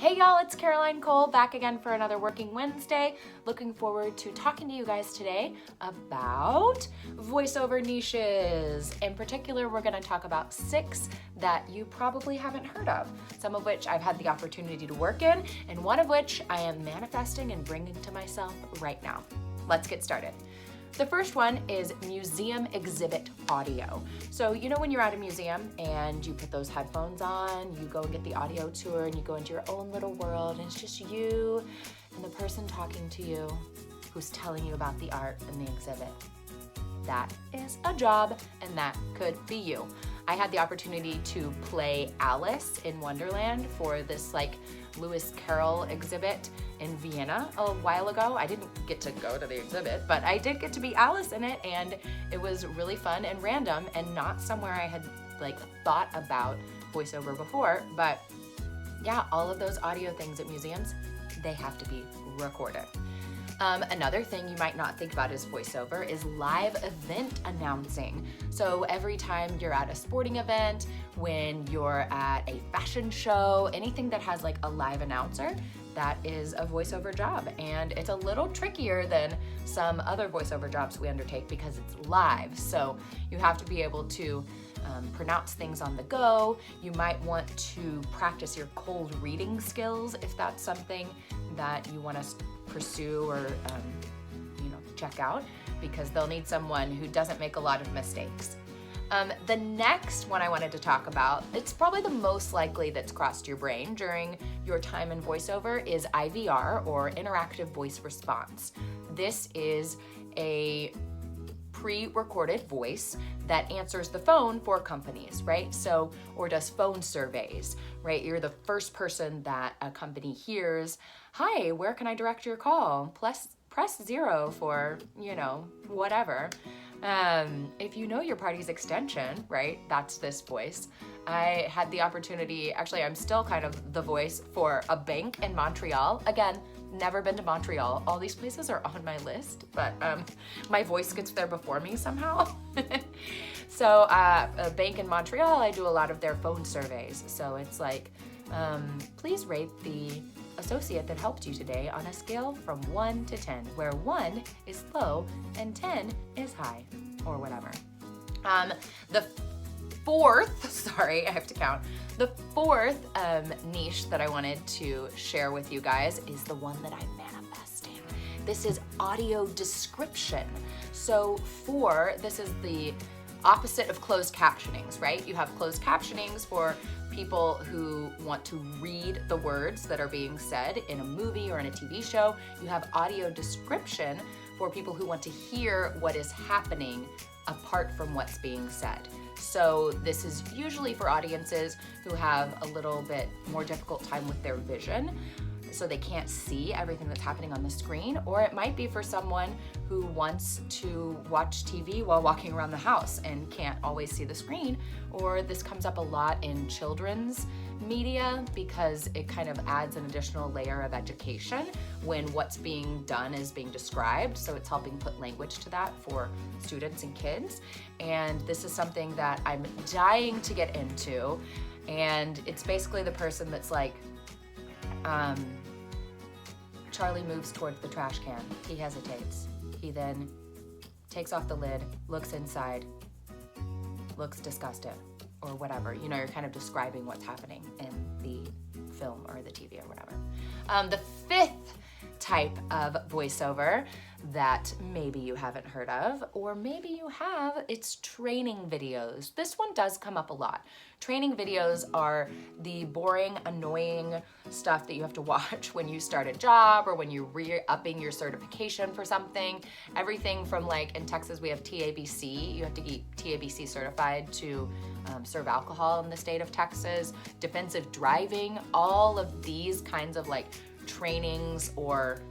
Hey y'all, it's Caroline Cole back again for another Working Wednesday. Looking forward to talking to you guys today about voiceover niches. In particular, we're going to talk about 6 that you probably haven't heard of, some of which I've had the opportunity to work in, and one of which I am manifesting and bringing to myself right now. Let's get started. The first one is museum exhibit audio. So you know when you're at a museum and you put those headphones on, you go and get the audio tour and you go into your own little world and it's just you and the person talking to you who's telling you about the art and the exhibit. That is a job and that could be you. I had the opportunity to play Alice in Wonderland for this Lewis Carroll exhibit in Vienna a while ago. I didn't get to go to the exhibit, but I did get to be Alice in it, and it was really fun and random and not somewhere I had thought about voiceover before. But yeah, all of those audio things at museums, they have to be recorded. Another thing you might not think about as voiceover is live event announcing. So every time you're at a sporting event, when you're at a fashion show, anything that has a live announcer, that is a voiceover job. And it's a little trickier than some other voiceover jobs we undertake because it's live. So you have to be able to pronounce things on the go. You might want to practice your cold reading skills if that's something that you want to pursue or check out, because they'll need someone who doesn't make a lot of mistakes. The next one I wanted to talk about, it's probably the most likely that's crossed your brain during your time in voiceover, is IVR, or interactive voice response. This is a pre-recorded voice that answers the phone for companies, right? So, or does phone surveys, right? You're the first person that a company hears. Hi, where can I direct your call? Press 0 for, whatever. If you know your party's extension, right, that's this voice. I had the opportunity, actually I'm still kind of the voice for a bank in Montreal. Again, never been to Montreal. All these places are on my list, but my voice gets there before me somehow. So a bank in Montreal, I do a lot of their phone surveys. So it's please rate the associate that helped you today on a scale from 1 to 10, where 1 is low and 10 is high, or whatever. The fourth, sorry, I have to count. The fourth niche that I wanted to share with you guys is the one that I'm manifesting. This is audio description. So this is the opposite of closed captionings, right? You have closed captionings for people who want to read the words that are being said in a movie or in a TV show. You have audio description for people who want to hear what is happening apart from what's being said. So this is usually for audiences who have a little bit more difficult time with their vision, so they can't see everything that's happening on the screen, or it might be for someone who wants to watch TV while walking around the house and can't always see the screen. Or this comes up a lot in children's media because it kind of adds an additional layer of education when what's being done is being described. So it's helping put language to that for students and kids. And this is something that I'm dying to get into. And it's basically the person that's Charlie moves towards the trash can. He hesitates. He then takes off the lid, looks inside, looks disgusted, or whatever. You're kind of describing what's happening in the film or the TV or whatever. The fifth type of voiceover that maybe you haven't heard of, or maybe you have, it's training videos. This one does come up a lot. Training videos are the boring, annoying stuff that you have to watch when you start a job or when you're re-upping your certification for something. Everything from in Texas we have TABC. You have to get TABC certified to serve alcohol in the state of Texas. Defensive driving, all of these kinds of trainings or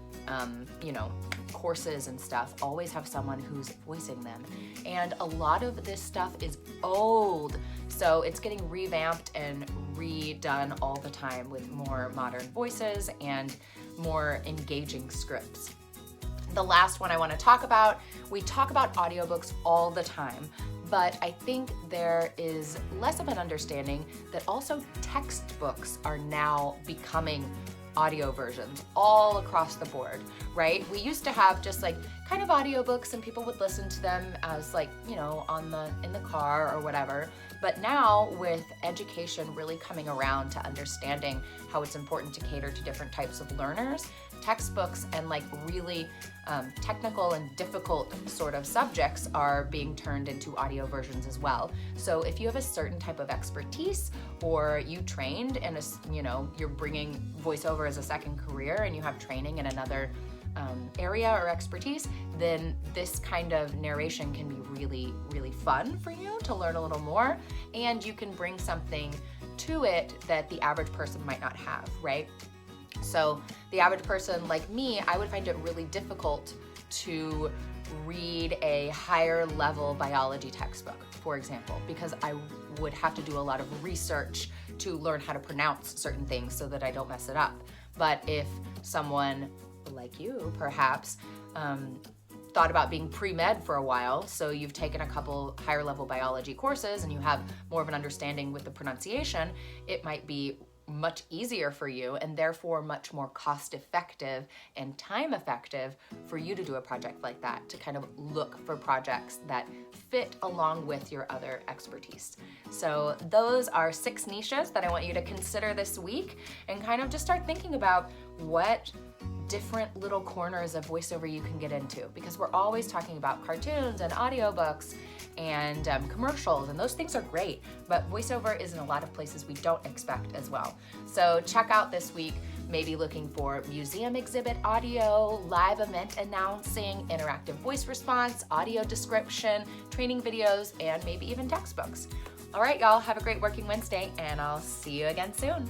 courses and stuff always have someone who's voicing them. And a lot of this stuff is old, so it's getting revamped and redone all the time with more modern voices and more engaging scripts. The last one I want to talk about, we talk about audiobooks all the time, but I think there is less of an understanding that also textbooks are now becoming audio versions all across the board, right? We used to have just like kind of audiobooks and people would listen to them as like, you know, in the car or whatever. But now with education really coming around to understanding how it's important to cater to different types of learners, textbooks and like really technical and difficult sort of subjects are being turned into audio versions as well. So if you have a certain type of expertise or you trained in you're bringing voiceover as a second career and you have training in another area or expertise, then this kind of narration can be really, really fun for you to learn a little more, and you can bring something to it that the average person might not have, right? So the average person like me, I would find it really difficult to read a higher level biology textbook, for example, because I would have to do a lot of research to learn how to pronounce certain things so that I don't mess it up. But if someone like you perhaps thought about being pre-med for a while, so you've taken a couple higher level biology courses and you have more of an understanding with the pronunciation, it might be much easier for you and therefore much more cost effective and time effective for you to do a project like that, to kind of look for projects that fit along with your other expertise. So those are 6 niches that I want you to consider this week and kind of just start thinking about what different little corners of voiceover you can get into, because we're always talking about cartoons and audiobooks and commercials, and those things are great, but voiceover is in a lot of places we don't expect as well. So check out this week, maybe looking for museum exhibit audio, live event announcing, interactive voice response, audio description, training videos, and maybe even textbooks. All right, y'all, have a great working Wednesday, and I'll see you again soon.